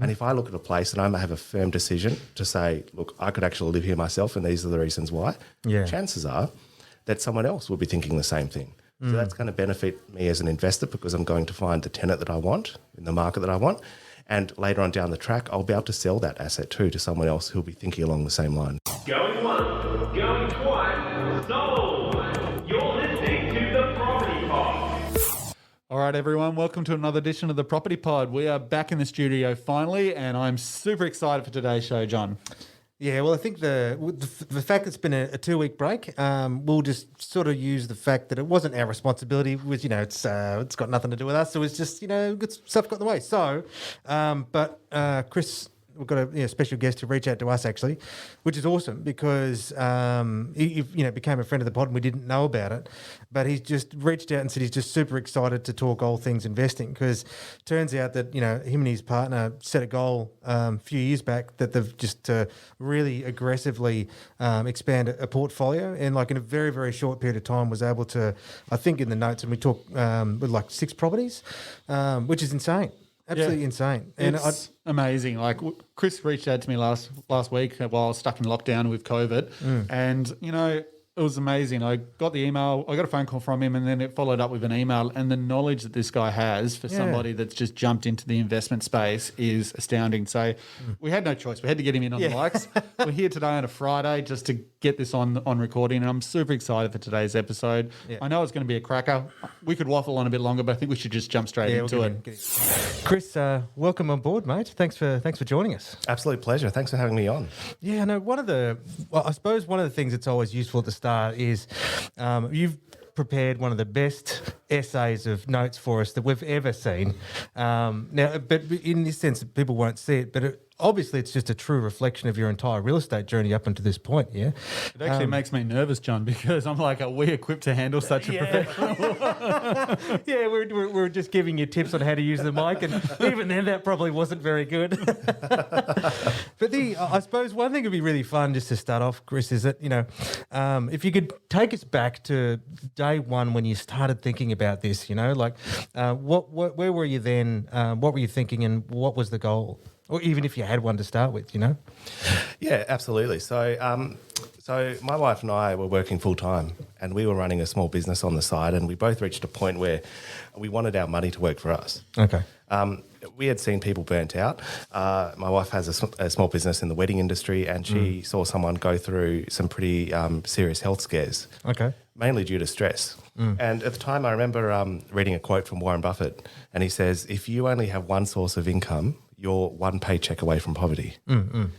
And if I look at a place and I may have a firm decision to say, look, I could actually live here myself and these are the reasons why, chances are that someone else will be thinking the same thing. So that's going to benefit me as an investor because I'm going to find the tenant that I want in the market that I want. And later on down the track, I'll be able to sell that asset too to someone else who'll be thinking along the same line. Going once, going twice, sold. You're listening to The Property Pod. All right, everyone, welcome to another edition of The Property Pod. We are back in the studio finally, and I'm super excited for today's show, John. Yeah, well, I think the fact it's been a 2-week break, we'll just sort of use the fact that it wasn't our responsibility. It's got nothing to do with us. It was just good stuff got in the way. So, Chris, we've got a special guest to reach out to us actually, which is awesome because he became a friend of the pod and we didn't know about it, but he's just reached out and said he's just super excited to talk all things investing because turns out that him and his partner set a goal a few years back that they've just really aggressively expand a portfolio and like in a very, very short period of time was able to, I think in the notes, and we talk with like 6 properties, which is insane. Absolutely insane. And it's amazing. Like Chris reached out to me last week while I was stuck in lockdown with COVID. And, it was amazing. I got the email, I got a phone call from him and then it followed up with an email, and the knowledge that this guy has for somebody that's just jumped into the investment space is astounding. So we had no choice. We had to get him in on the likes. We're here today on a Friday just to get this on recording, and I'm super excited for today's episode. Yeah. I know it's going to be a cracker. We could waffle on a bit longer, but I think we should just jump straight into it. Chris, welcome on board, mate. Thanks for joining us. Absolute pleasure. Thanks for having me on. Yeah, no, I suppose one of the things that's always useful at the start is you've prepared one of the best essays of notes for us that we've ever seen. Now, but in this sense, people won't see it, but obviously it's just a true reflection of your entire real estate journey up until this point, yeah? It actually makes me nervous, John, because I'm like, are we equipped to handle such a professional? Yeah, we're just giving you tips on how to use the mic, and even then that probably wasn't very good. But I suppose one thing would be really fun just to start off, Chris, is that, if you could take us back to day one when you started thinking about this, where were you then? What were you thinking and what was the goal? Or even if you had one to start with, Yeah, absolutely. So my wife and I were working full time and we were running a small business on the side, and we both reached a point where we wanted our money to work for us. Okay. We had seen people burnt out. My wife has a small business in the wedding industry, and she saw someone go through some pretty serious health scares. Okay. Mainly due to stress. And at the time, I remember reading a quote from Warren Buffett, and he says, if you only have one source of income, you're one paycheck away from poverty. And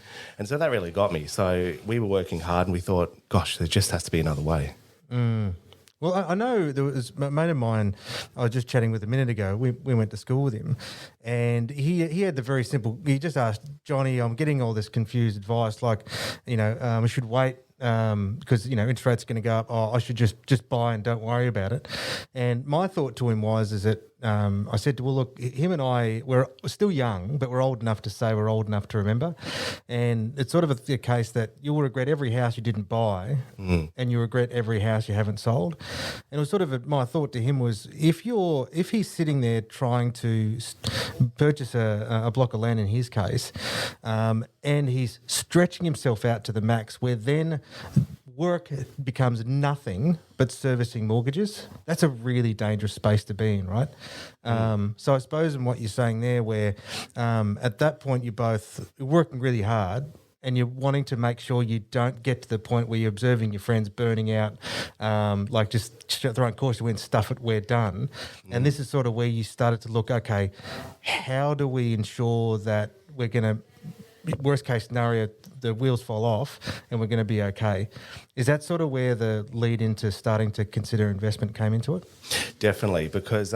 so that really got me. So we were working hard and we thought, gosh, there just has to be another way. Well, I know there was a mate of mine I was just chatting with a minute ago. We went to school with him, and he had the very simple, he just asked, Johnny, I'm getting all this confused advice, like, I should wait because, interest rates are going to go up. Oh, I should just buy and don't worry about it. And my thought to him is that I said to, well, look, him and I, we're still young, but we're old enough to say we're old enough to remember. And it's sort of a case that you will regret every house you didn't buy and you regret every house you haven't sold. And it was sort of my thought to him was, if he's sitting there trying to purchase a block of land in his case, and he's stretching himself out to the max, where then work becomes nothing but servicing mortgages, that's a really dangerous space to be in, right? So I suppose in what you're saying there, where at that point you're both working really hard and you're wanting to make sure you don't get to the point where you're observing your friends burning out, like just throwing caution when stuff it, we're done. And this is sort of where you started to look, okay, how do we ensure that we're going to, worst case scenario, the wheels fall off and we're going to be okay? Is that sort of where the lead into starting to consider investment came into it? Definitely, because,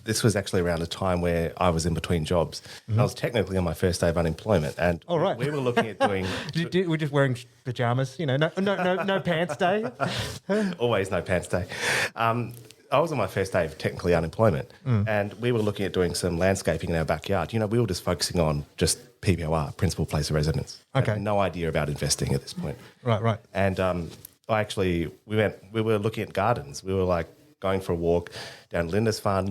this was actually around a time where I was in between jobs. I was technically on my first day of unemployment, and we were looking at doing... We're just wearing pyjamas, no pants day? Always no pants day. I was on my first day of technically unemployment, and we were looking at doing some landscaping in our backyard. We were just focusing on just PPOR, principal place of residence. Okay. Had no idea about investing at this point. Right. And we were looking at gardens. We were like, going for a walk down Lindisfarne,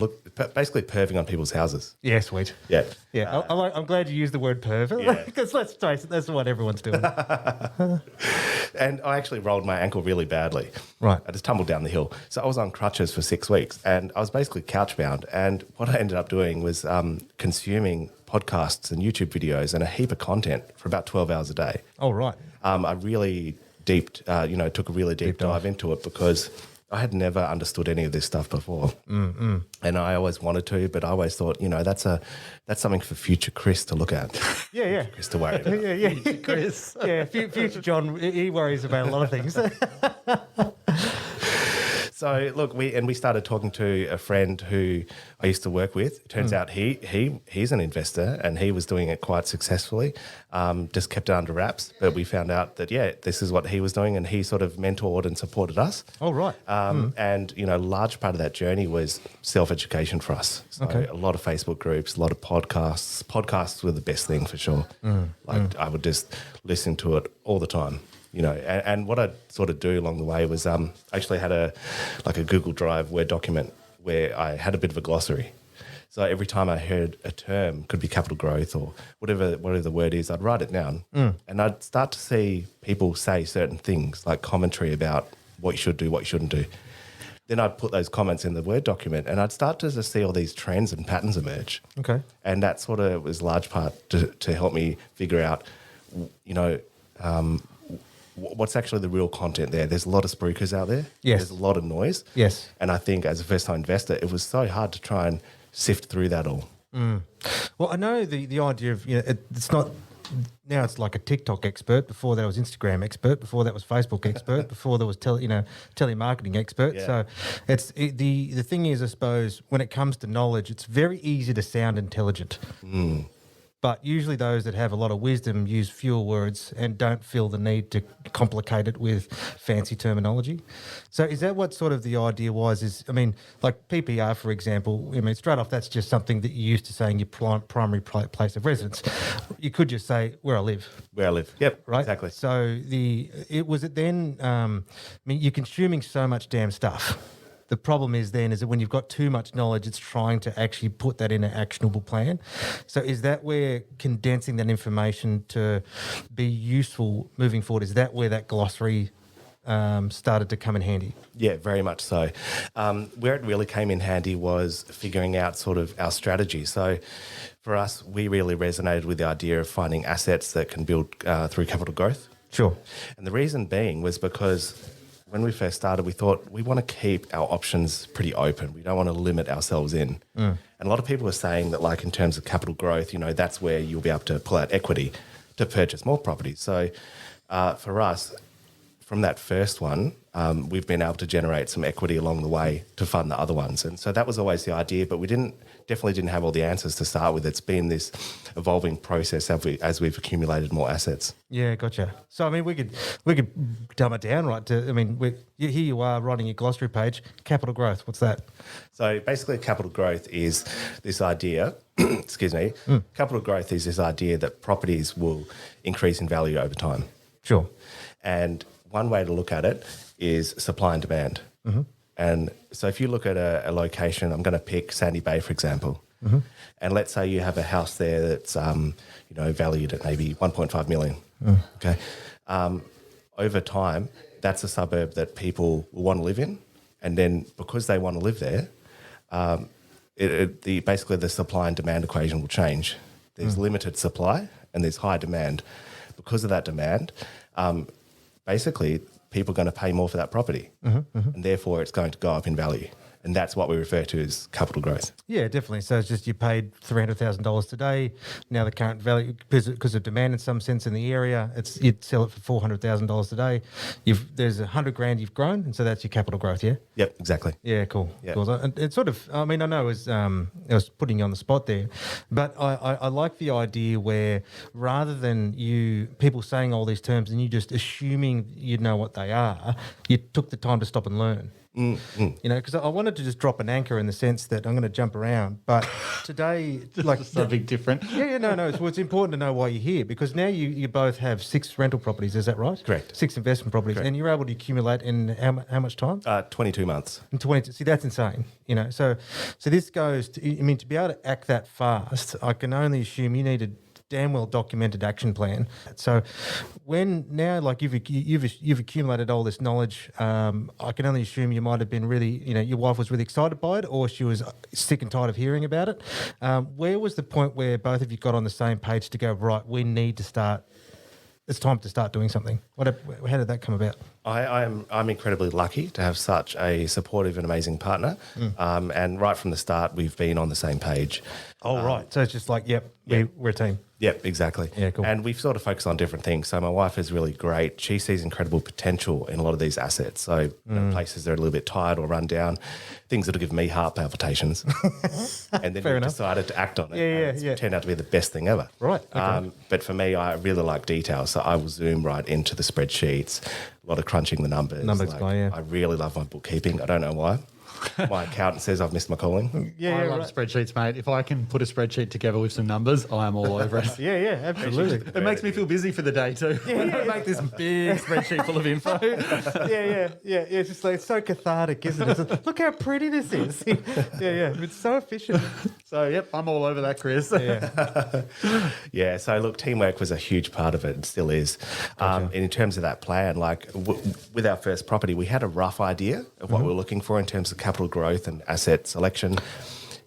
basically perving on people's houses. Yeah, sweet. Yeah. Yeah, I'm glad you used the word perv because let's face it, that's what everyone's doing. And I actually rolled my ankle really badly. Right. I just tumbled down the hill. So I was on crutches for 6 weeks and I was basically couch bound. And what I ended up doing was consuming podcasts and YouTube videos and a heap of content for about 12 hours a day. Oh, right. I really took a really deep dive into it because I had never understood any of this stuff before. And I always wanted to, but I always thought, that's something for future Chris to look at. Yeah. Chris to worry about. Yeah. Chris. Yeah, future John, he worries about a lot of things. So look, we started talking to a friend who I used to work with. Turns out he's an investor and he was doing it quite successfully. Just kept it under wraps, but we found out that this is what he was doing, and he sort of mentored and supported us. Oh, right. And a large part of that journey was self-education for us. So a lot of Facebook groups, a lot of podcasts. Podcasts were the best thing for sure. I would just listen to it all the time. And what I'd sort of do along the way was I actually had a Google Drive Word document where I had a bit of a glossary. So every time I heard a term, could be capital growth or whatever the word is, I'd write it down. And I'd start to see people say certain things, like commentary about what you should do, what you shouldn't do. Then I'd put those comments in the Word document and I'd start to just see all these trends and patterns emerge. Okay. And that sort of was a large part to help me figure out, what's actually the real content there. There's a lot of spruikers out there. Yes. There's a lot of noise. Yes. And I think as a first-time investor, it was so hard to try and sift through that all. Well, I know the idea of, it's not, now it's like a TikTok expert. Before that was Instagram expert. Before that was Facebook expert. Before there was telemarketing expert. Yeah. So the thing is, I suppose, when it comes to knowledge, it's very easy to sound intelligent. But usually those that have a lot of wisdom use fewer words and don't feel the need to complicate it with fancy terminology. So is that what sort of the idea was? Like PPR, for example, straight off, that's just something that you're used to saying your primary place of residence. You could just say, where I live. Where I live. Yep, right? Exactly. So you're consuming so much damn stuff. The problem is that when you've got too much knowledge, it's trying to actually put that in an actionable plan. So is that where condensing that information to be useful moving forward, is that where that glossary started to come in handy? Yeah, very much so. Where it really came in handy was figuring out sort of our strategy. So for us, we really resonated with the idea of finding assets that can build through capital growth. Sure. And the reason being was because when we first started, we thought we want to keep our options pretty open. We don't want to limit ourselves in. And a lot of people are saying that, like, in terms of capital growth, that's where you'll be able to pull out equity to purchase more properties. So for us, from that first one, we've been able to generate some equity along the way to fund the other ones. And so that was always the idea, but we definitely didn't have all the answers to start with. It's been this evolving process as we've accumulated more assets. Yeah, gotcha. So we could dumb it down, right? Here you are writing your glossary page. Capital growth. What's that? So basically, capital growth is this idea. Excuse me. Capital growth is this idea that properties will increase in value over time. Sure. And one way to look at it is supply and demand. And so if you look at a location, I'm going to pick Sandy Bay, for example. And let's say you have a house there that's valued at maybe 1.5 million. Okay. Over time, that's a suburb that people will want to live in. And then because they want to live there, basically the supply and demand equation will change. There's limited supply and there's high demand. Because of that demand, basically people are going to pay more for that property. And therefore it's going to go up in value. And that's what we refer to as capital growth. Yeah, definitely. So it's just you paid $300,000 today. Now the current value, because of demand in some sense in the area, you'd sell it for $400,000 today. There's $100,000 you've grown, and so that's your capital growth. Yeah. Yep, exactly. Yeah, cool. Yep. Cool. And it's sort of, I know I was putting you on the spot there, but I like the idea where rather than people saying all these terms and you just assuming you know what they are, you took the time to stop and learn. You know, because I wanted to just drop an anchor in the sense that I'm going to jump around. But today, like Something different. no. It's important to know why you're here, because now you both have 6 rental properties. Is that right? Correct. 6 investment properties, and you're able to accumulate in how much time? 22 months. In 20. See, that's insane. You know, so this goes to, I mean, to be able to act that fast, I can only assume you need a damn well documented action plan. So when now, like you've accumulated all this knowledge, I can only assume you might have been really, you know, your wife was really excited by it, or she was sick and tired of hearing about it. Where was the point where both of you got on the same page to go, right, we need to start, it's time to start doing something? How did that come about? I'm incredibly lucky to have such a supportive and amazing partner. And right from the start, we've been on the same page. Oh, right. So it's just like, we're a team. Yep, exactly. Yeah, cool. And we've sort of focused on different things. So my wife is really great. She sees incredible potential in a lot of these assets. So you know, places that are a little bit tired or run down, things that'll give me heart palpitations. And then we decided to act on it. It's turned out to be the best thing ever. Right. Okay. But for me, I really like detail. So I will zoom right into the spreadsheets, a lot of crunching the numbers. I really love my bookkeeping. I don't know why. My accountant says I've missed my calling. I love spreadsheets, mate. If I can put a spreadsheet together with some numbers, I am all over it. Absolutely. It makes me feel busy for the day too. I make this big spreadsheet full of info. It's just like, it's so cathartic, isn't it? It's, look how pretty this is. It's so efficient. So, yep, I'm all over that, Chris. So look, teamwork was a huge part of it and still is. And in terms of that plan, like with our first property, we had a rough idea of what we were looking for in terms of capital growth and asset selection.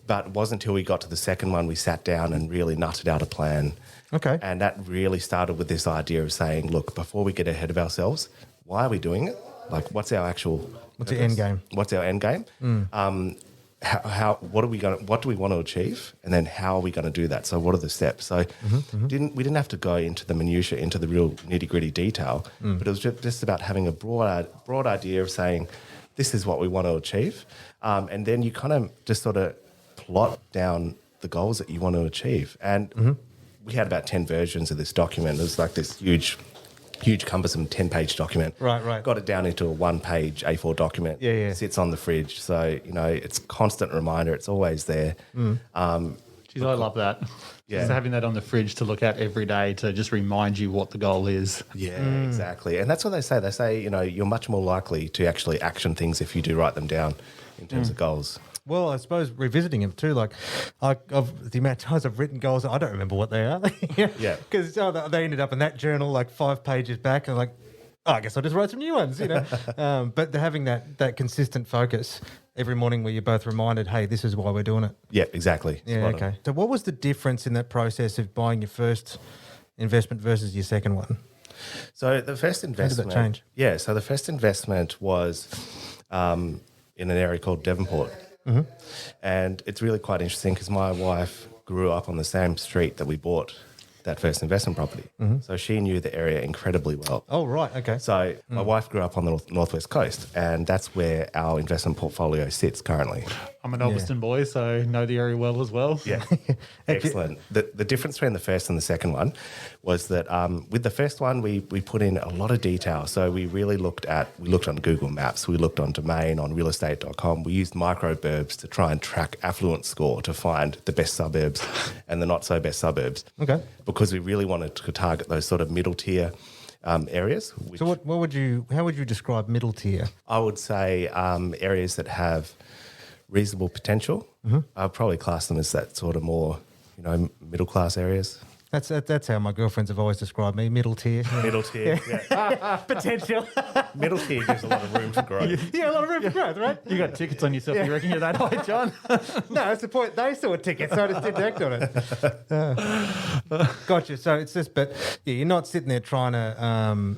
But it wasn't until we got to the second one we sat down and really nutted out a plan. Okay. And that really started with this idea of saying, look, before we get ahead of ourselves, why are we doing it? Like, what's our actual... What's the end game? What's our end game? What do we want to achieve, and then how are we going to do that? So what are the steps? So we didn't have to go into the minutiae, into the real nitty gritty detail, but it was just about having a broad idea of saying, this is what we want to achieve, and then you kind of just sort of plot down the goals that you want to achieve. And we had about 10 versions of this document. It was like this huge cumbersome 10-page document. Right. Got it down into a 1-page A4 document. Sits on the fridge. So, you know, it's a constant reminder. It's always there. Jeez, I love that. Just having that on the fridge to look at every day to just remind you what the goal is. Yeah, exactly. And that's what they say. They say, you know, you're much more likely to actually action things if you do write them down in terms of goals. Well, I suppose revisiting them too, like I've the amount of times I've written goals, I don't remember what they are. Because they ended up in that journal like 5 pages back, and like, I guess I'll just write some new ones, you know. But having that consistent focus every morning where you're both reminded, hey, this is why we're doing it. Yeah, exactly. Yeah, okay. So what was the difference in that process of buying your first investment versus your second one? So the first investment... How did that change? Yeah, so the first investment was in an area called Devonport. And it's really quite interesting because my wife grew up on the same street that we bought that first investment property. So she knew the area incredibly well. Oh, right. Okay. So my wife grew up on the northwest coast, and that's where our investment portfolio sits currently. I'm an Elveston boy, so know the area well as well. Yeah. Excellent. The difference between the first and the second one was that with the first one, we put in a lot of detail. So we really looked on Google Maps, we looked on Domain, on realestate.com. We used microburbs to try and track affluence score to find the best suburbs and the not so best suburbs. Okay. Because we really wanted to target those sort of middle tier areas. So how would you describe middle tier? I would say areas that have reasonable potential. I'd probably class them as that sort of more, you know, middle class areas. That's how my girlfriends have always described me, middle tier. Middle tier, yeah. Potential. Middle tier gives a lot of room for growth. Yeah, a lot of room for growth, right? You got tickets on yourself. You reckon you're that high, John? No, that's the point. They saw tickets, so I just didn't act on it. Gotcha. So it's just, but yeah, you're not sitting there trying to.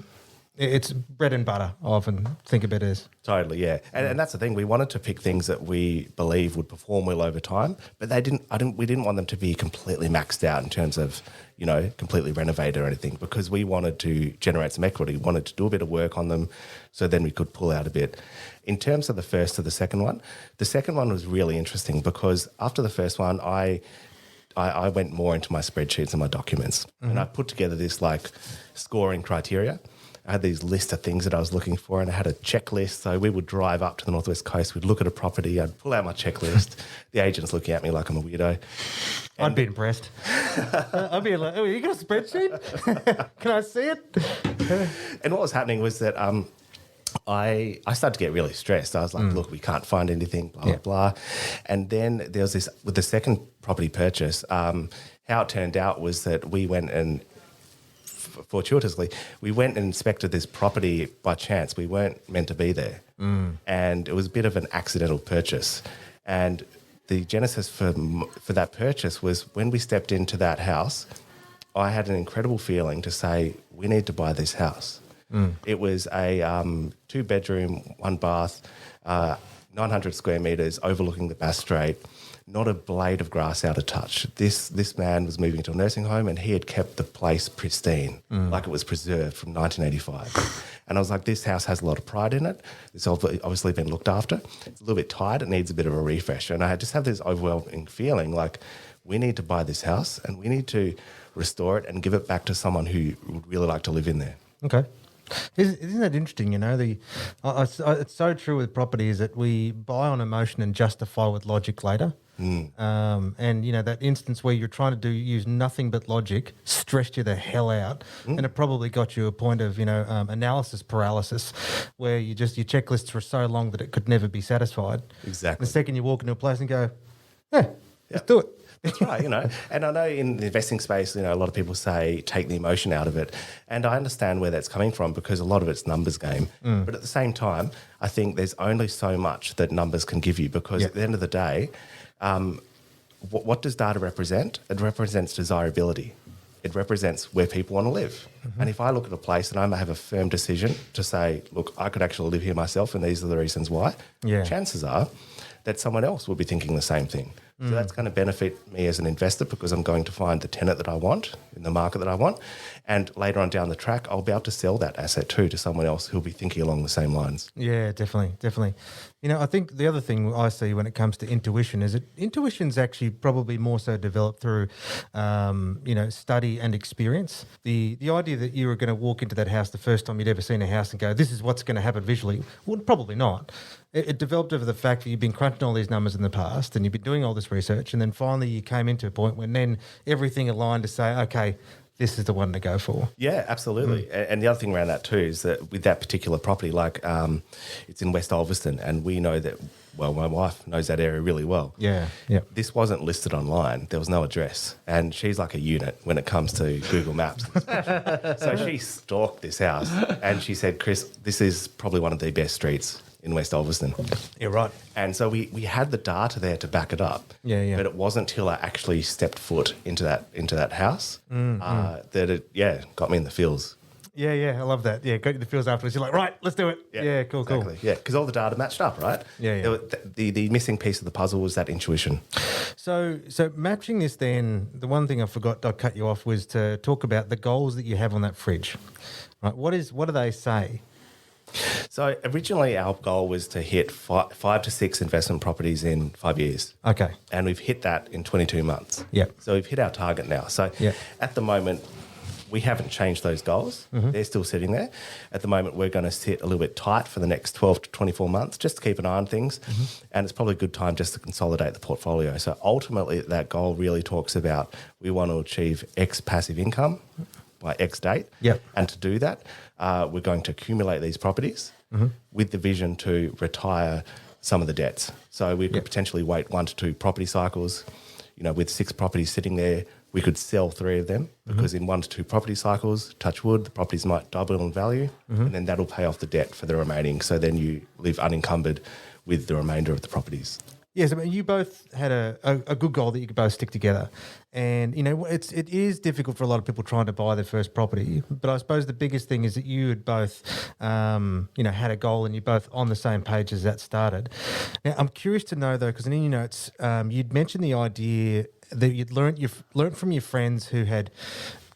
It's bread and butter, I often think of it as. Totally, yeah. And that's the thing. We wanted to pick things that we believe would perform well over time, but we didn't want them to be completely maxed out in terms of, you know, completely renovated or anything, because we wanted to generate some equity, wanted to do a bit of work on them so then we could pull out a bit. In terms of the first to the second one was really interesting because after the first one, I went more into my spreadsheets and my documents and I put together this like scoring criteria. I had these list of things that I was looking for, and I had a checklist. So we would drive up to the Northwest Coast. We'd look at a property. I'd pull out my checklist. The agent's looking at me like I'm a weirdo. I'd be impressed. I'd be like, oh, you got a spreadsheet? Can I see it? And what was happening was that I started to get really stressed. I was like, look, we can't find anything, blah, blah, blah. And then there was this, with the second property purchase, how it turned out was that we went and, fortuitously, we went and inspected this property by chance. We weren't meant to be there. And it was a bit of an accidental purchase. And the genesis for that purchase was when we stepped into that house, I had an incredible feeling to say, we need to buy this house. It was a 2-bedroom, 1-bath, 900 square metres overlooking the Bass Strait, not a blade of grass out of touch. This man was moving to a nursing home and he had kept the place pristine, like it was preserved from 1985. And I was like, this house has a lot of pride in it. It's obviously been looked after. It's a little bit tired. It needs a bit of a refresh. And I just have this overwhelming feeling like we need to buy this house and we need to restore it and give it back to someone who would really like to live in there. Okay. Isn't that interesting? You know, it's so true with property is that we buy on emotion and justify with logic later. And, you know, that instance where you're trying to use nothing but logic stressed you the hell out. And it probably got you a point of, you know, analysis paralysis where your checklists were so long that it could never be satisfied. Exactly. The second you walk into a place and go, let's do it. That's right, you know. And I know in the investing space, you know, a lot of people say take the emotion out of it. And I understand where that's coming from because a lot of it's numbers game. But at the same time, I think there's only so much that numbers can give you because at the end of the day, what does data represent? It represents desirability. It represents where people want to live. And if I look at a place and I have a firm decision to say, look, I could actually live here myself and these are the reasons why, chances are that someone else will be thinking the same thing. So that's going to benefit me as an investor because I'm going to find the tenant that I want in the market that I want. And later on down the track, I'll be able to sell that asset too to someone else who'll be thinking along the same lines. Yeah, definitely. You know, I think the other thing I see when it comes to intuition is that intuition's actually probably more so developed through, you know, study and experience. The idea that you were going to walk into that house the first time you'd ever seen a house and go, this is what's going to happen visually, well, probably not. It developed over the fact that you've been crunching all these numbers in the past and you've been doing all this research and then finally you came into a point when then everything aligned to say, okay, this is the one to go for. Yeah, absolutely. And the other thing around that too is that with that particular property, like it's in West Ulverston and we know that, well, my wife knows that area really well. Yeah. This wasn't listed online. There was no address. And she's like a unit when it comes to Google Maps. So she stalked this house and she said, Chris, this is probably one of the best streets in West Ulverston. You're right. And so we had the data there to back it up. Yeah. But it wasn't until I actually stepped foot into that house that it got me in the feels. Yeah, I love that. Yeah, got you the feels afterwards. You're like, right, let's do it. Yeah, cool. Yeah, because all the data matched up, right? Yeah. The missing piece of the puzzle was that intuition. So matching this then, the one thing I forgot, I cut you off, was to talk about the goals that you have on that fridge. Right, what do they say? So originally our goal was to hit 5 to 6 investment properties in 5 years. Okay. And we've hit that in 22 months. Yeah. So we've hit our target now. So at the moment, we haven't changed those goals. They're still sitting there. At the moment, we're going to sit a little bit tight for the next 12 to 24 months just to keep an eye on things. And it's probably a good time just to consolidate the portfolio. So ultimately, that goal really talks about we want to achieve X passive income by X date. Yep. And to do that, we're going to accumulate these properties with the vision to retire some of the debts. So we could potentially wait 1 to 2 property cycles. You know, with 6 properties sitting there, we could sell 3 of them because in 1 to 2 property cycles, touch wood, the properties might double in value and then that'll pay off the debt for the remaining. So then you live unencumbered with the remainder of the properties. Yes, I mean, you both had a good goal that you could both stick together. And, you know, it is difficult for a lot of people trying to buy their first property. But I suppose the biggest thing is that you had both, you know, had a goal and you're both on the same page as that started. Now, I'm curious to know, though, because in your notes, you'd mentioned the idea that you'd learned from your friends who had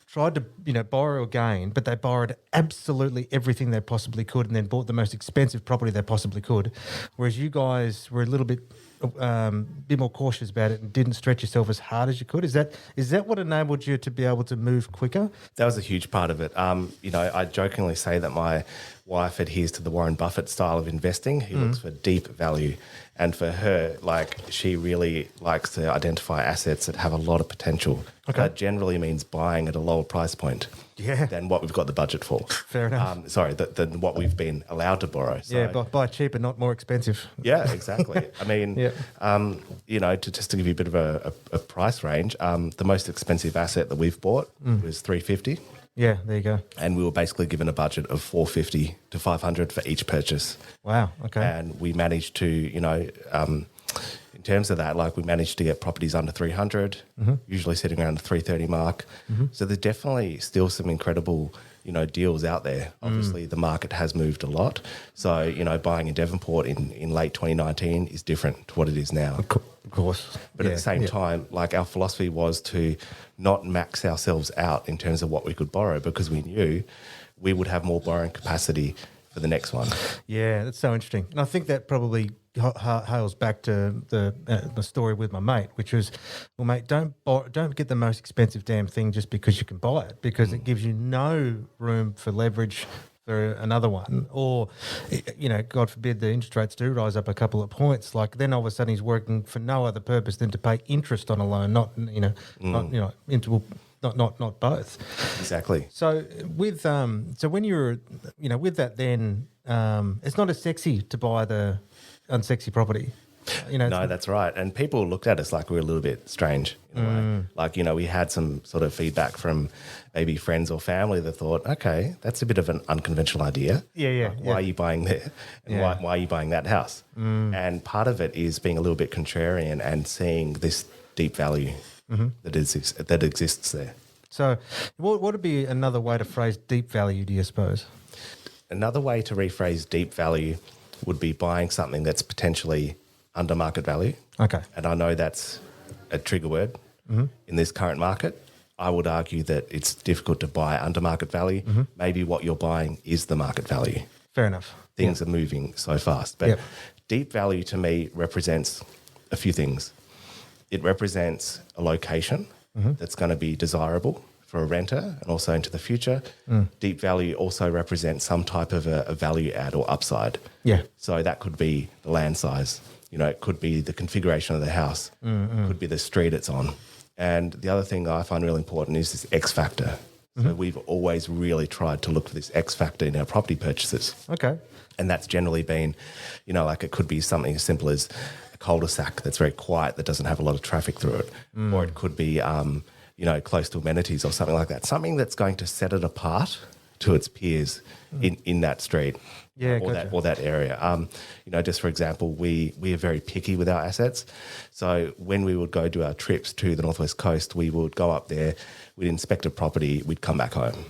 tried to, you know, borrow again, but they borrowed absolutely everything they possibly could and then bought the most expensive property they possibly could. Whereas you guys were a little bit bit more cautious about it and didn't stretch yourself as hard as you could? Is that what enabled you to be able to move quicker? That was a huge part of it. I jokingly say that my wife adheres to the Warren Buffett style of investing. He looks for deep value. And for her, she really likes to identify assets that have a lot of potential. Okay. That generally means buying at a lower price point than what we've got the budget for. Fair enough. Than what we've been allowed to borrow. So, buy cheaper, not more expensive. yeah, exactly. I mean, just to give you a bit of a price range, the most expensive asset that we've bought was $350. Yeah, there you go. And we were basically given a budget of $450 to $500 for each purchase. Wow, okay. And we managed to, in terms of that, we managed to get properties under 300, usually sitting around the 330 mark. So there's definitely still some incredible, deals out there. Obviously, the market has moved a lot. So, buying in Devonport in late 2019 is different to what it is now. Of course. But at the same time, our philosophy was to not max ourselves out in terms of what we could borrow, because we knew we would have more borrowing capacity for the next one. Yeah, that's so interesting. And I think that probably hails back to the story with my mate, which was, well, mate, don't get the most expensive damn thing just because you can buy it, because it gives you no room for leverage for another one, or God forbid the interest rates do rise up a couple of points. Then all of a sudden he's working for no other purpose than to pay interest on a loan, not both. Exactly. So with when you're with that, then it's not as sexy to buy the unsexy property. No, that's right. And people looked at us like we were a little bit strange in a way. We had some sort of feedback from maybe friends or family that thought, okay, that's a bit of an unconventional idea. Why are you buying there? And why are you buying that house? And part of it is being a little bit contrarian and seeing this deep value that exists there. So what would be another way to phrase deep value, do you suppose? Another way to rephrase deep value would be buying something that's potentially under market value. Okay. And I know that's a trigger word in this current market. I would argue that it's difficult to buy under market value. Maybe what you're buying is the market value. Fair enough. Things are moving so fast. But deep value to me represents a few things. It represents a location that's going to be desirable for a renter and also into the future. Deep value also represents some type of a value add or upside. Yeah. So that could be the land size. It could be the configuration of the house. It could be the street it's on. And the other thing I find really important is this X factor. So we've always really tried to look for this X factor in our property purchases. Okay. And that's generally been, it could be something as simple as a cul-de-sac that's very quiet, that doesn't have a lot of traffic through it. Or it could be, close to amenities or something like that. Something that's going to set it apart to its peers in that street. Or that area. Just for example, we are very picky with our assets. So when we would go do our trips to the Northwest Coast, we would go up there, we'd inspect a property, we'd come back home.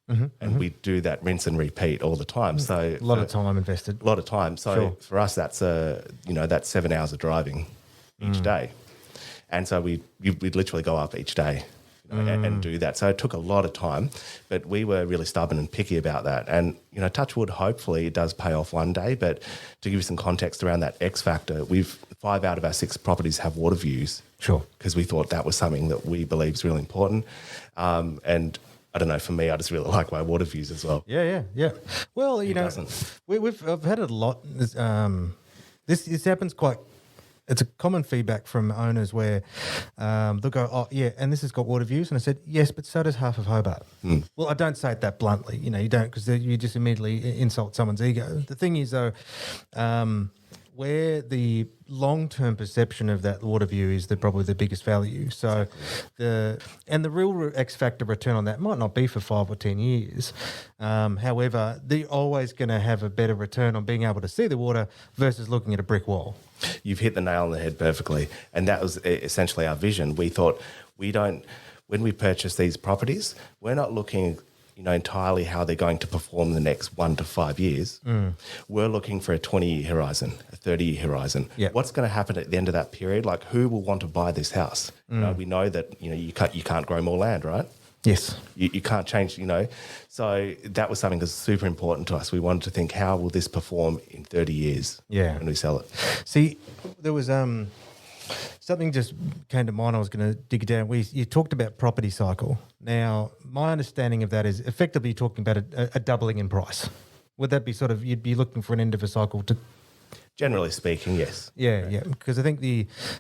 And we'd do that rinse and repeat all the time. So a lot of time invested. A lot of time. So for us, that's that's 7 hours of driving each day. And so we'd literally go up each day. And do that. So it took a lot of time, but we were really stubborn and picky about that. And, touch wood, hopefully it does pay off one day. But to give you some context around that X factor, 5 out of our 6 properties have water views. Sure. Because we thought that was something that we believe is really important. And I don't know, for me, I just really like my water views as well. Yeah. Well, I've had a lot. This happens quite. It's a common feedback from owners where they'll go, oh, yeah, and this has got water views. And I said, yes, but so does half of Hobart. Well, I don't say it that bluntly. You don't, because you just immediately insult someone's ego. The thing is, though, where the long-term perception of that water view is probably the biggest value. So the real X factor return on that might not be for 5 or 10 years. However, they're always going to have a better return on being able to see the water versus looking at a brick wall. You've hit the nail on the head perfectly. And that was essentially our vision. We thought when we purchase these properties, we're not looking entirely how they're going to perform the next 1 to 5 years. We're looking for a 20-year horizon, a 30-year horizon. Yep. What's going to happen at the end of that period? Who will want to buy this house? We know that you can't grow more land, right? Yes. You can't change, So that was something that's super important to us. We wanted to think, how will this perform in 30 years when we sell it? See, there was something just came to mind I was going to dig down. You talked about property cycle. Now, my understanding of that is effectively you're talking about a doubling in price. Would that be sort of, you'd be looking for an end of a cycle to... Generally speaking, yes. Yeah. Because I think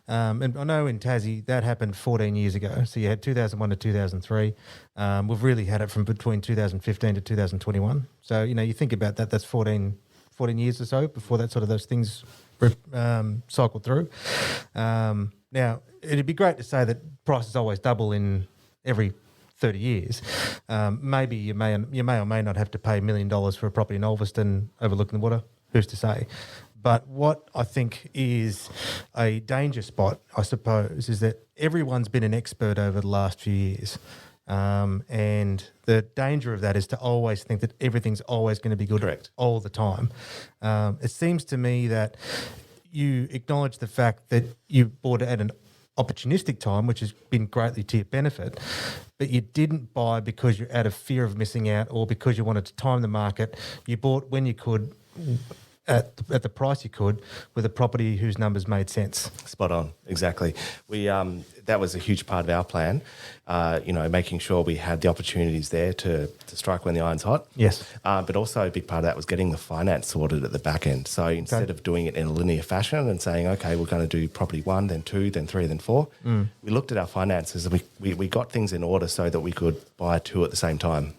and I know in Tassie that happened 14 years ago. So you had 2001 to 2003. We've really had it from between 2015 to 2021. So, you think about that, that's 14 years or so before that sort of those things cycled through. Now, it'd be great to say that prices always double in every 30 years. Maybe you may or may not have to pay $1 million for a property in Ulverston overlooking the water. Who's to say? But what I think is a danger spot, I suppose, is that everyone's been an expert over the last few years. And the danger of that is to always think that everything's always going to be good all the time. It seems to me that you acknowledge the fact that you bought it at an opportunistic time, which has been greatly to your benefit, but you didn't buy because you're out of fear of missing out or because you wanted to time the market. You bought when you could, at the price you could, with a property whose numbers made sense. Spot on, exactly. We that was a huge part of our plan, making sure we had the opportunities there to strike when the iron's hot. Yes. But also a big part of that was getting the finance sorted at the back end. So instead of doing it in a linear fashion and saying, okay, we're going to do property 1, then 2, then 3, then 4, we looked at our finances and we got things in order so that we could buy 2 at the same time.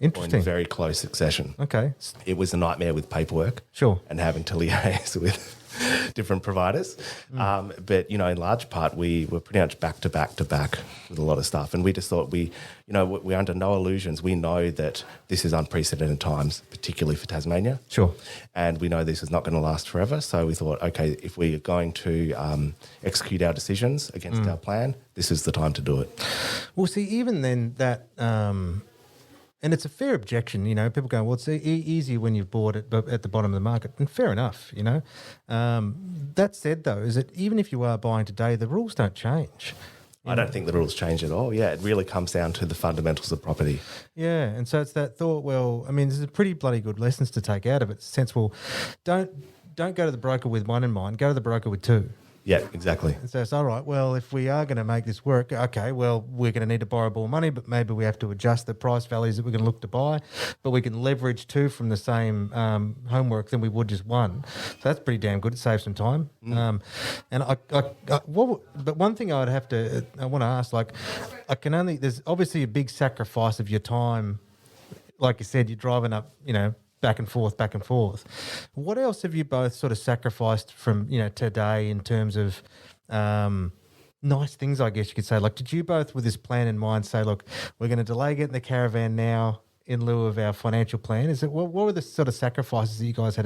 Interesting. Or in very close succession. Okay. It was a nightmare with paperwork. Sure. And having to liaise with different providers. But, in large part, we were pretty much back to back with a lot of stuff. And we just thought we're under no illusions. We know that this is unprecedented times, particularly for Tasmania. Sure. And we know this is not going to last forever. So we thought, okay, if we are going to execute our decisions against our plan, this is the time to do it. Well, see, even then that... and it's a fair objection, people go, well, it's easy when you've bought it at the bottom of the market. And fair enough, That said, though, is that even if you are buying today, the rules don't change. I don't think the rules change at all. Yeah, it really comes down to the fundamentals of property. Yeah, and so it's that thought, well, I mean, there's a pretty bloody good lessons to take out of it. It's sensible. Don't go to the broker with 1 in mind. Go to the broker with 2. Yeah, exactly. And so it's all right. Well, if we are going to make this work, okay, well, we're going to need to borrow more money, but maybe we have to adjust the price values that we're going to look to buy. But we can leverage 2 from the same homework than we would just 1. So that's pretty damn good. It saves some time. But one thing I want to ask, there's obviously a big sacrifice of your time. Like you said, you're driving up, back and forth. What else have you both sort of sacrificed from, today in terms of nice things, I guess you could say? Like, did you both, with this plan in mind, say, look, we're going to delay getting the caravan now in lieu of our financial plan? What were the sort of sacrifices that you guys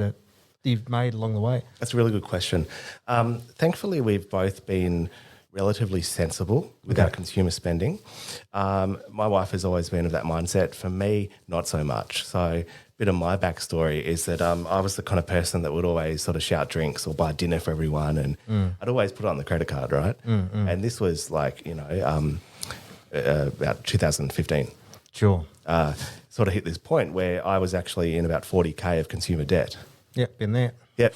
you've made along the way? That's a really good question. Thankfully, we've both been relatively sensible with our consumer spending. My wife has always been of that mindset. For me, not so much. So bit of my backstory is that I was the kind of person that would always sort of shout drinks or buy dinner for everyone, and I'd always put it on the credit card, right? And this was like, about 2015. Sure. Sort of hit this point where I was actually in about 40K of consumer debt. Yep, been there. Yep.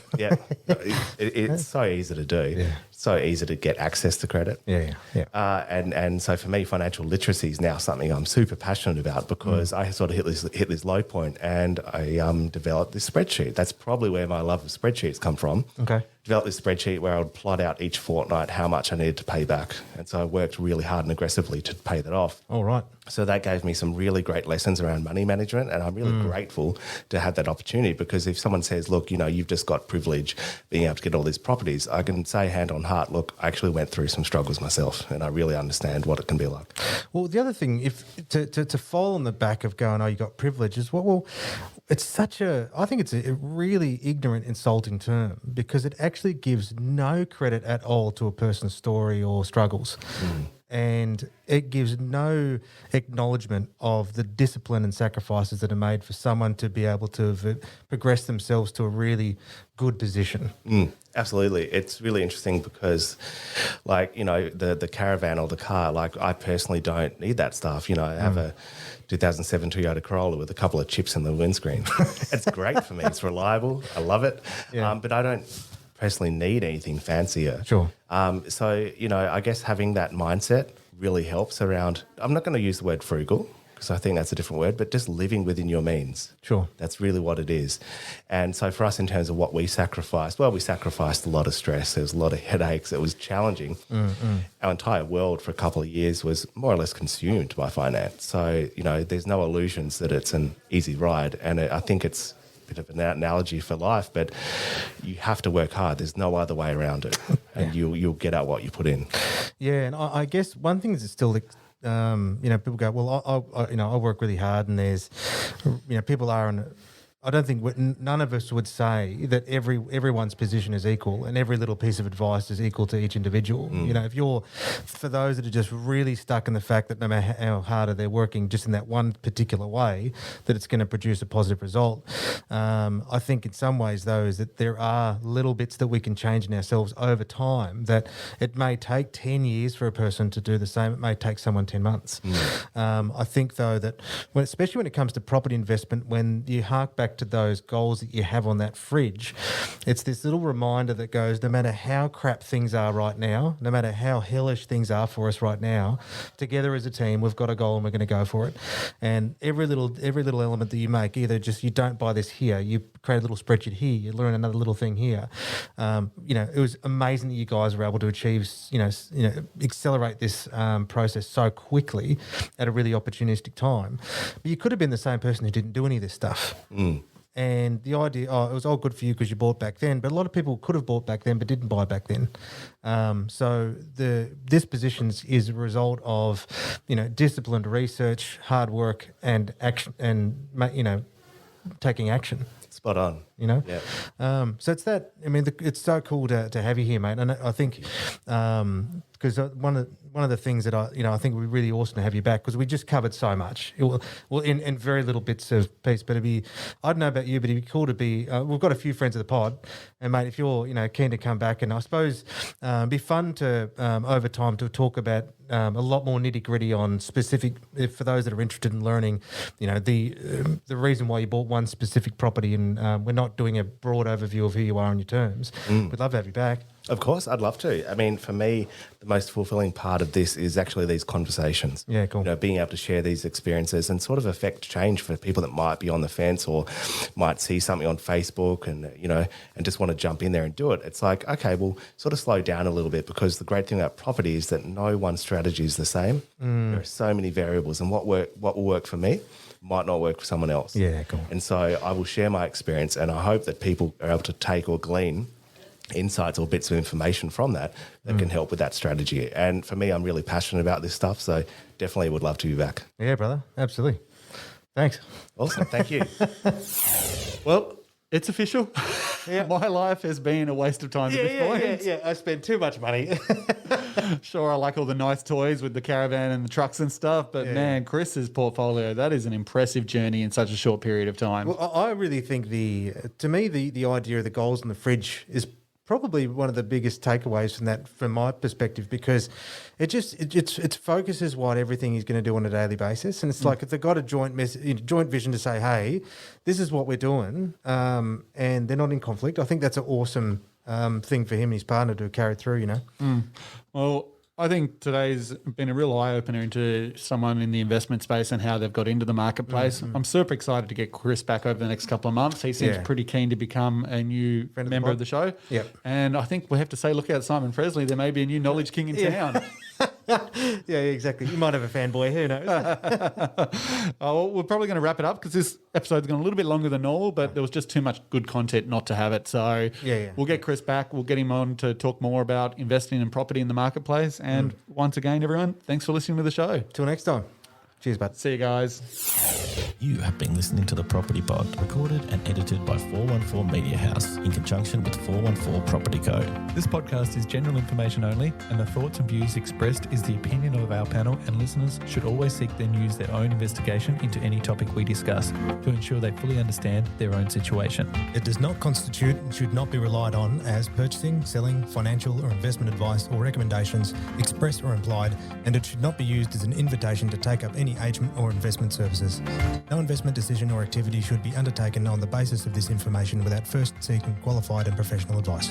It's so easy to do. Yeah. So easy to get access to credit. Yeah. And so for me, financial literacy is now something I'm super passionate about because I sort of hit this low point and I developed this spreadsheet. That's probably where my love of spreadsheets come from. Okay. Developed this spreadsheet where I would plot out each fortnight how much I needed to pay back. And so I worked really hard and aggressively to pay that off. All right. So that gave me some really great lessons around money management, and I'm really grateful to have that opportunity because if someone says, look, you've just got privilege being able to get all these properties, I can say hand on heart, look, I actually went through some struggles myself and I really understand what it can be like. Well, the other thing, if to fall on the back of going, oh, you got privilege, is it's I think it's a really ignorant, insulting term because it actually gives no credit at all to a person's story or struggles. and it gives no acknowledgement of the discipline and sacrifices that are made for someone to be able to progress themselves to a really good position. Absolutely. It's really interesting because, like, you know, the caravan or the car, like, I personally don't need that stuff. You know, I have a 2007 Toyota Corolla with a couple of chips in the windscreen. It's great for me. It's reliable. I love it. Yeah. But I don't personally need anything fancier. Sure. So, you know, I guess having that mindset really helps around, I'm not going to use the word frugal because I think that's a different word, but just living within your means. Sure. That's really what it is. And so for us, in terms of what we sacrificed, well, we sacrificed a lot of stress. There was a lot of headaches. It was challenging. Our entire world for a couple of years was more or less consumed by finance. So, you know, there's no illusions that it's an easy ride. And I think it's a bit of an analogy for life, but you have to work hard. There's no other way around it. And you'll get out what you put in. Yeah. And I guess one thing is still, you know, people go, well, I work really hard, and there's, you know, people are on. I don't think none of us would say that everyone's position is equal and every little piece of advice is equal to each individual. You know, if you're, for those that are just really stuck in the fact that no matter how harder they're working just in that one particular way, that it's going to produce a positive result. I think in some ways, though, is that there are little bits that we can change in ourselves over time, that it may take 10 years for a person to do the same. It may take someone 10 months. I think, though, that especially when it comes to property investment, when you hark back to those goals that you have on that fridge, it's this little reminder that goes, no matter how crap things are right now, no matter how hellish things are for us right now, together as a team, we've got a goal and we're going to go for it. And every little element that you make, either just you don't buy this here, you create a little spreadsheet here, you learn another little thing here. You know, it was amazing that you guys were able to achieve, accelerate this process so quickly at a really opportunistic time. But you could have been the same person who didn't do any of this stuff. And the idea, it was all good for you because you bought back then, but a lot of people could have bought back then but didn't buy back then. So this position is a result of, you know, disciplined research, hard work, and action, and, you know, taking action. Spot on. You know? Yeah. So it's that, I mean, it's so cool to have you here, mate. And I think, because one of the things that I think would be really awesome to have you back, because we just covered so much. In very little bits of piece, but I don't know about you, but it'd be cool to be. We've got a few friends of the pod, and mate, if you're keen to come back, and I suppose it'd be fun to over time to talk about a lot more nitty gritty on specific, for those that are interested in learning, you know, the reason why you bought one specific property, and we're not doing a broad overview of who you are on your terms. We'd love to have you back. Of course, I'd love to. I mean, for me, the most fulfilling part of this is actually these conversations. Yeah, cool. You know, being able to share these experiences and sort of affect change for people that might be on the fence or might see something on Facebook and, you know, and just want to jump in there and do it. It's like, okay, we'll sort of slow down a little bit, because the great thing about property is that no one strategy is the same. There are so many variables, and what will work for me might not work for someone else. Yeah, cool. And so I will share my experience, and I hope that people are able to take or glean insights or bits of information from that can help with that strategy. And for me, I'm really passionate about this stuff, so definitely would love to be back. Yeah, brother. Absolutely. Thanks. Awesome. Thank you. Well, it's official. My life has been a waste of time at this point. Yeah. I spent too much money. Sure, I like all the nice toys with the caravan and the trucks and stuff, but man, Chris's portfolio, that is an impressive journey in such a short period of time. Well, I really think to me, the idea of the goals in the fridge is probably one of the biggest takeaways from my perspective, because it focuses what everything he's going to do on a daily basis, and it's like if they've got a joint vision to say, hey, this is what we're doing, and they're not in conflict. I think that's an awesome thing for him and his partner to carry through. You know. Well, I think today's been a real eye-opener into someone in the investment space and how they've got into the marketplace. I'm super excited to get Chris back over the next couple of months. He seems pretty keen to become a new member of the show. Yep. And I think we have to say, look out Simon Presley. There may be a new knowledge king in town. Yeah, exactly. You might have a fanboy. Who knows? Well, we're probably going to wrap it up because this episode's gone a little bit longer than normal, but there was just too much good content not to have it. So we'll get Chris back. We'll get him on to talk more about investing in property in the marketplace. And once again, everyone, thanks for listening to the show. Till next time. Cheers, bud. See you guys. You have been listening to The Property Pod, recorded and edited by 414 Media House in conjunction with 414 Property Code. This podcast is general information only, and the thoughts and views expressed is the opinion of our panel, and listeners should always seek then use their own investigation into any topic we discuss to ensure they fully understand their own situation. It does not constitute and should not be relied on as purchasing, selling, financial or investment advice or recommendations, express or implied, and it should not be used as an invitation to take up any agent or investment services. No investment decision or activity should be undertaken on the basis of this information without first seeking qualified and professional advice.